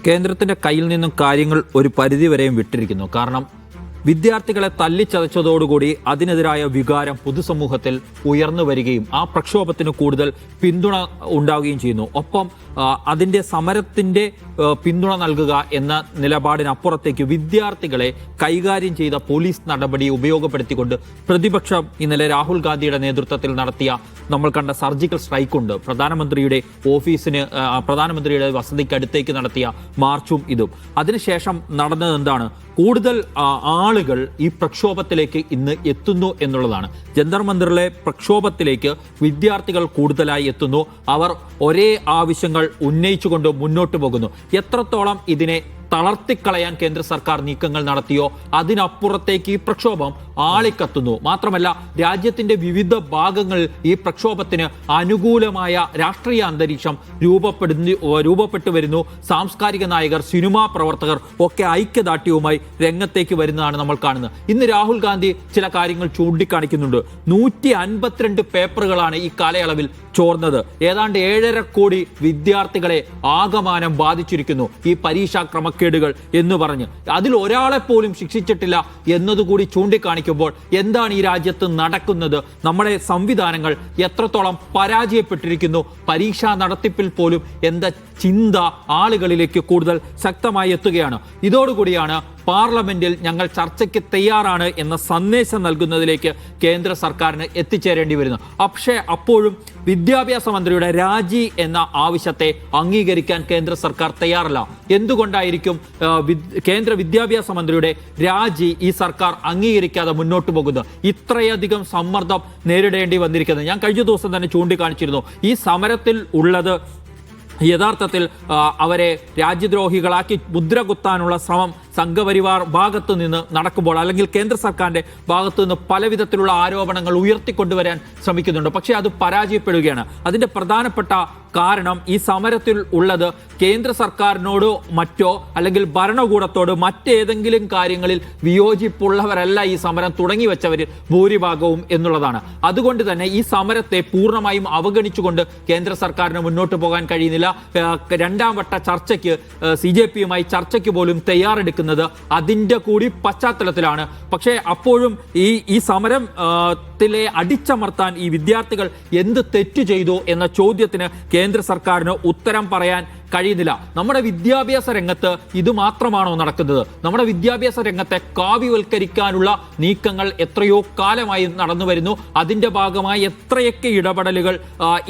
കേന്ദ്രത്തിൻ്റെ കയ്യിൽ നിന്നും കാര്യങ്ങൾ ഒരു പരിധിവരെയും വിട്ടിരിക്കുന്നു. കാരണം വിദ്യാർത്ഥികളെ തല്ലിച്ചതച്ചതോടുകൂടി അതിനെതിരായ വികാരം പൊതുസമൂഹത്തിൽ ഉയർന്നു വരികയും ആ പ്രക്ഷോഭത്തിന് കൂടുതൽ പിന്തുണ ഉണ്ടാവുകയും ചെയ്യുന്നു. ഒപ്പം അതിൻ്റെ സമരത്തിൻ്റെ പിന്തുണ നൽകുക എന്ന നിലപാടിനപ്പുറത്തേക്ക് വിദ്യാർത്ഥികളെ കൈകാര്യം ചെയ്ത പോലീസ് നടപടി ഉപയോഗപ്പെടുത്തിക്കൊണ്ട് പ്രതിപക്ഷം ഇന്നലെ രാഹുൽ ഗാന്ധിയുടെ നേതൃത്വത്തിൽ നടത്തിയ നമ്മൾ കണ്ട സർജിക്കൽ സ്ട്രൈക്കുണ്ട്. പ്രധാനമന്ത്രിയുടെ വസതിക്കടുത്തേക്ക് നടത്തിയ മാർച്ചും ഇതും. അതിനുശേഷം നടന്നത് എന്താണ്? കൂടുതൽ ആളുകൾ ഈ പ്രക്ഷോഭത്തിലേക്ക് ഇന്ന് എത്തുന്നു എന്നുള്ളതാണ്. ജന്തർ മന്ദിറിലെ പ്രക്ഷോഭത്തിലേക്ക് വിദ്യാർത്ഥികൾ കൂടുതലായി എത്തുന്നു. അവർ ഒരേ ആവശ്യങ്ങൾ ഉന്നയിച്ചുകൊണ്ട് മുന്നോട്ട് പോകുന്നു. എത്രത്തോളം ഇതിനെ തളർത്തിക്കളയാൻ കേന്ദ്ര സർക്കാർ നീക്കങ്ങൾ നടത്തിയോ അതിനപ്പുറത്തേക്ക് ഈ പ്രക്ഷോഭം ആളിക്കത്തുന്നു. മാത്രമല്ല, രാജ്യത്തിന്റെ വിവിധ ഭാഗങ്ങളിൽ ഈ പ്രക്ഷോഭത്തിന് അനുകൂലമായ രാഷ്ട്രീയ അന്തരീക്ഷം രൂപപ്പെട്ടു വരുന്നു. സാംസ്കാരിക നായകർ, സിനിമാ പ്രവർത്തകർ ഒക്കെ ഐക്യദാർഢ്യവുമായി രംഗത്തേക്ക് വരുന്നതാണ് നമ്മൾ കാണുന്നത്. ഇന്ന് രാഹുൽ ഗാന്ധി ചില കാര്യങ്ങൾ ചൂണ്ടിക്കാണിക്കുന്നുണ്ട്. 152 പേപ്പറുകളാണ് ഈ കാലയളവിൽ ചോർന്നത്. ഏതാണ്ട് 7.5 കോടി വിദ്യാർത്ഥികളെ ആകമാനം ബാധിച്ചിരിക്കുന്നു ഈ പരീക്ഷാ ക്രമക്കേടുകൾ എന്ന് പറഞ്ഞ്. അതിൽ ഒരാളെ പോലും ശിക്ഷിച്ചിട്ടില്ല എന്നതുകൂടി ചൂണ്ടിക്കാണിക്കുമ്പോൾ എന്താണ് ഈ രാജ്യത്ത് നടക്കുന്നത്? നമ്മുടെ സംവിധാനങ്ങൾ എത്രത്തോളം പരാജയപ്പെട്ടിരിക്കുന്നു? പരീക്ഷാ നടത്തിപ്പിൽ പോലും എന്താ ചിന്ത ആളുകളിലേക്ക് കൂടുതൽ ശക്തമായി എത്തുകയാണ്. ഇതോടുകൂടിയാണ് പാർലമെന്റിൽ ഞങ്ങൾ ചർച്ചയ്ക്ക് തയ്യാറാണ് എന്ന സന്ദേശം നൽകുന്നതിലേക്ക് കേന്ദ്ര സർക്കാരിന് എത്തിച്ചേരേണ്ടി വരുന്നു. പക്ഷേ അപ്പോഴും വിദ്യാഭ്യാസ മന്ത്രിയുടെ രാജി എന്ന ആവശ്യത്തെ അംഗീകരിക്കാൻ കേന്ദ്ര സർക്കാർ തയ്യാറല്ല. എന്തുകൊണ്ടായിരിക്കും കേന്ദ്ര വിദ്യാഭ്യാസ മന്ത്രിയുടെ രാജി ഈ സർക്കാർ അംഗീകരിക്കാതെ മുന്നോട്ട് പോകുന്നത്? ഇത്രയധികം സമ്മർദ്ദം നേരിടേണ്ടി വന്നിരിക്കുന്നത് ഞാൻ കഴിഞ്ഞ ദിവസം തന്നെ ചൂണ്ടിക്കാണിച്ചിരുന്നു. ഈ സമരത്തിൽ ഉള്ളത് യഥാർത്ഥത്തിൽ അവരെ രാജ്യദ്രോഹികളാക്കി മുദ്ര കുത്താനുള്ള ശ്രമം സംഘപരിവാർ ഭാഗത്തു നിന്ന് നടക്കുമ്പോൾ, അല്ലെങ്കിൽ കേന്ദ്ര സർക്കാരിന്റെ ഭാഗത്തു നിന്ന് പല വിധത്തിലുള്ള ആരോപണങ്ങൾ ഉയർത്തിക്കൊണ്ടുവരാൻ ശ്രമിക്കുന്നുണ്ട്. പക്ഷേ അത് പരാജയപ്പെടുകയാണ്. അതിന്റെ പ്രധാനപ്പെട്ട കാരണം ഈ സമരത്തിൽ ഉള്ളത് കേന്ദ്ര സർക്കാരിനോടോ മറ്റോ അല്ലെങ്കിൽ ഭരണകൂടത്തോട് മറ്റേതെങ്കിലും കാര്യങ്ങളിൽ വിയോജിപ്പുള്ളവരല്ല ഈ സമരം തുടങ്ങി വെച്ചവരിൽ ഭൂരിഭാഗവും എന്നുള്ളതാണ്. അതുകൊണ്ട് തന്നെ ഈ സമരത്തെ പൂർണ്ണമായും അവഗണിച്ചുകൊണ്ട് കേന്ദ്ര സർക്കാരിന് മുന്നോട്ട് പോകാൻ കഴിയുന്നില്ല. രണ്ടാം വട്ട ചർച്ചയ്ക്ക് CJPയുമായി ചർച്ചയ്ക്ക് പോലും തയ്യാറെടുക്കുന്നത് അതിൻ്റെ കൂടി പശ്ചാത്തലത്തിലാണ്. പക്ഷേ അപ്പോഴും ഈ സമരത്തിലെ അടിച്ചമർത്താൻ ഈ വിദ്യാർത്ഥികൾ എന്ത് തെറ്റ് ചെയ്തു എന്ന ചോദ്യത്തിന് കേന്ദ്ര സർക്കാരിന് ഉത്തരം പറയാൻ കഴിയുന്നില്ല. നമ്മുടെ വിദ്യാഭ്യാസ രംഗത്ത് ഇത് മാത്രമാണോ നടക്കുന്നത്? നമ്മുടെ വിദ്യാഭ്യാസ രംഗത്തെ കാവ്യവൽക്കരിക്കാനുള്ള നീക്കങ്ങൾ എത്രയോ കാലമായി നടന്നു വരുന്നു. അതിൻ്റെ ഭാഗമായി എത്രയൊക്കെ ഇടപെടലുകൾ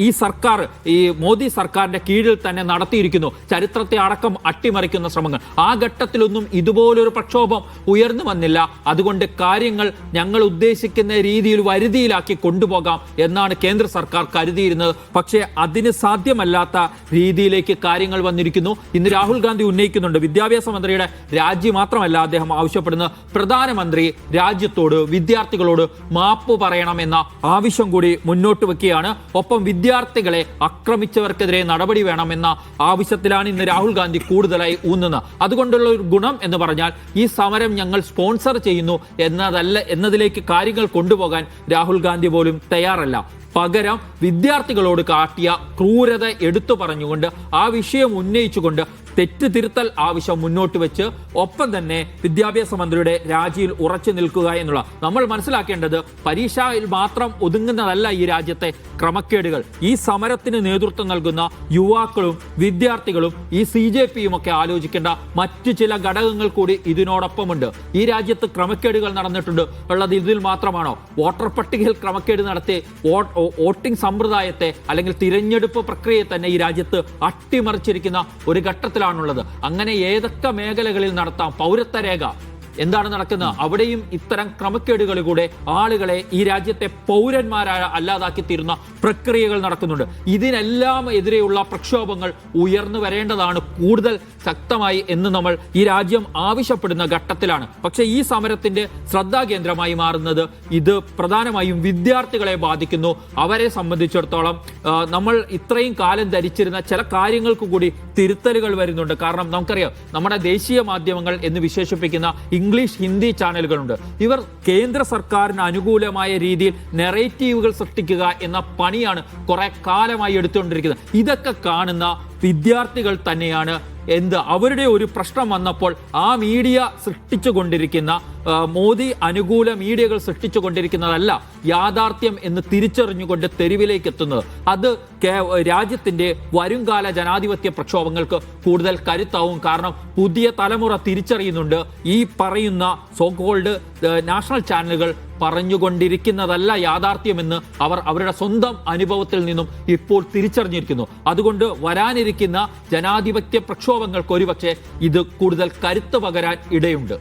ഈ സർക്കാർ, ഈ മോദി സർക്കാരിന്റെ കീഴിൽ തന്നെ നടത്തിയിരിക്കുന്നു. ചരിത്രത്തെ അടക്കം അട്ടിമറിക്കുന്ന ശ്രമങ്ങൾ. ആ ഘട്ടത്തിലൊന്നും ഇതുപോലൊരു പ്രക്ഷോഭം ഉയർന്നു വന്നില്ല. അതുകൊണ്ട് കാര്യങ്ങൾ ഞങ്ങൾ ഉദ്ദേശിക്കുന്ന രീതിയിൽ വരുതിയിലാക്കി കൊണ്ടുപോകാം എന്നാണ് കേന്ദ്ര സർക്കാർ കരുതിയിരുന്നത്. പക്ഷേ അതിന് സാധ്യമല്ലാത്ത രീതിയിലേക്ക് കാര്യങ്ങൾ വന്നിരിക്കുന്നു. ഇന്ന് രാഹുൽ ഗാന്ധി ഉന്നയിക്കുന്നുണ്ട് വിദ്യാഭ്യാസ മന്ത്രിയുടെ രാജി മാത്രമല്ല അദ്ദേഹം ആവശ്യപ്പെടുന്നത്, പ്രധാനമന്ത്രി രാജ്യത്തോട്, വിദ്യാർത്ഥികളോട് മാപ്പ് പറയണമെന്ന ആവശ്യം കൂടി മുന്നോട്ട് വെക്കുകയാണ്. ഒപ്പം വിദ്യാർത്ഥികളെ ആക്രമിച്ചവർക്കെതിരെ നടപടി വേണമെന്ന ആവശ്യത്തിലാണ് ഇന്ന് രാഹുൽ ഗാന്ധി കൂടുതലായി ഊന്നുന്നത്. അതുകൊണ്ടുള്ള ഒരു ഗുണം എന്ന് പറഞ്ഞാൽ ഈ സമരം ഞങ്ങൾ സ്പോൺസർ ചെയ്യുന്നു എന്നതിലേക്ക് കാര്യങ്ങൾ കൊണ്ടുപോകാൻ രാഹുൽ ഗാന്ധി പോലും തയ്യാറല്ല. പകരം വിദ്യാർത്ഥികളോട് കാട്ടിയ ക്രൂരത എടുത്തു പറഞ്ഞുകൊണ്ട് ആ വിഷയം ഉന്നയിച്ചുകൊണ്ട് തെറ്റ് തിരുത്തൽ ആവശ്യം മുന്നോട്ട് വെച്ച് ഒപ്പം തന്നെ വിദ്യാഭ്യാസ മന്ത്രിയുടെ രാജിയിൽ ഉറച്ചു നിൽക്കുക എന്നുള്ള. നമ്മൾ മനസ്സിലാക്കേണ്ടത് പരീക്ഷയിൽ മാത്രം ഒതുങ്ങുന്നതല്ല ഈ രാജ്യത്തെ ക്രമക്കേടുകൾ. ഈ സമരത്തിന് നേതൃത്വം നൽകുന്ന യുവാക്കളും വിദ്യാർത്ഥികളും ഈ CJPയും ഒക്കെ ആലോചിക്കേണ്ട മറ്റു ചില ഘടകങ്ങൾ കൂടി ഇതിനോടൊപ്പമുണ്ട്. ഈ രാജ്യത്ത് ക്രമക്കേടുകൾ നടന്നിട്ടുണ്ട് ഉള്ളത് ഇതിൽ മാത്രമാണോ? വോട്ടർ പട്ടികയിൽ ക്രമക്കേട് നടത്തി വോട്ടിംഗ് സമ്പ്രദായത്തെ അല്ലെങ്കിൽ തിരഞ്ഞെടുപ്പ് പ്രക്രിയയെ തന്നെ ഈ രാജ്യത്ത് അട്ടിമറിച്ചിരിക്കുന്ന ഒരു ഘട്ടത്തിലാണ് ുള്ളത്. അങ്ങനെ ഏതൊക്കെ മേഖലകളിൽ നടത്താം? പൗരത്വ രേഖ എന്താണ് നടക്കുന്നത്? അവിടെയും ഇത്തരം ക്രമക്കേടുകളിലൂടെ ആളുകളെ ഈ രാജ്യത്തെ പൗരന്മാരായ അല്ലാതാക്കി തീരുന്ന പ്രക്രിയകൾ നടക്കുന്നുണ്ട്. ഇതിനെല്ലാം എതിരെയുള്ള പ്രക്ഷോഭങ്ങൾ ഉയർന്നു വരേണ്ടതാണ് കൂടുതൽ ശക്തമായി എന്ന് നമ്മൾ ഈ രാജ്യം ആവശ്യപ്പെടുന്ന ഘട്ടത്തിലാണ്. പക്ഷേ ഈ സമരത്തിന്റെ ശ്രദ്ധാകേന്ദ്രമായി മാറുന്നത് ഇത് പ്രധാനമായും വിദ്യാർത്ഥികളെ ബാധിക്കുന്നു. അവരെ സംബന്ധിച്ചിടത്തോളം നമ്മൾ ഇത്രയും കാലം ധരിച്ചിരുന്ന ചില കാര്യങ്ങൾക്ക് കൂടി തിരുത്തലുകൾ വരുന്നുണ്ട്. കാരണം നമുക്കറിയാം, നമ്മുടെ ദേശീയ മാധ്യമങ്ങൾ എന്ന് വിശേഷിപ്പിക്കുന്ന ഇംഗ്ലീഷ്, ഹിന്ദി ചാനലുകളുണ്ട്. ഇവർ കേന്ദ്ര സർക്കാരിന് അനുകൂലമായ രീതിയിൽ നെറേറ്റീവുകൾ സൃഷ്ടിക്കുക എന്ന പണിയാണ് കുറെ കാലമായി എടുത്തുകൊണ്ടിരിക്കുന്നത്. ഇതൊക്കെ കാണുന്ന വിദ്യാർത്ഥികൾ തന്നെയാണ് അവരുടെ ഒരു പ്രശ്നം വന്നപ്പോൾ ആ മീഡിയ സൃഷ്ടിച്ചുകൊണ്ടിരിക്കുന്ന മോദി അനുകൂല മീഡിയകൾ സൃഷ്ടിച്ചുകൊണ്ടിരിക്കുന്നതല്ല യാഥാർത്ഥ്യം എന്ന് തിരിച്ചറിഞ്ഞുകൊണ്ട് തെരുവിലേക്ക് എത്തുന്നത്. അത് രാജ്യത്തിന്റെ വരുംകാല ജനാധിപത്യ പ്രക്ഷോഭങ്ങൾക്ക് കൂടുതൽ കരുത്താവും. കാരണം പുതിയ തലമുറ തിരിച്ചറിയുന്നുണ്ട് ഈ പറയുന്ന സോകോൾഡ് നാഷണൽ ചാനലുകൾ പറഞ്ഞുകൊണ്ടിരിക്കുന്നതല്ല യാഥാർത്ഥ്യമെന്ന് അവരുടെ സ്വന്തം അനുഭവത്തിൽ നിന്നും ഇപ്പോൾ തിരിച്ചറിഞ്ഞിരിക്കുന്നു. അതുകൊണ്ട് വരാനിരിക്കുന്ന ജനാധിപത്യ പ്രക്ഷോഭങ്ങൾക്ക് ഒരുപക്ഷെ ഇത് കൂടുതൽ കരുത്ത് പകരാൻ ഇടയുണ്ട്.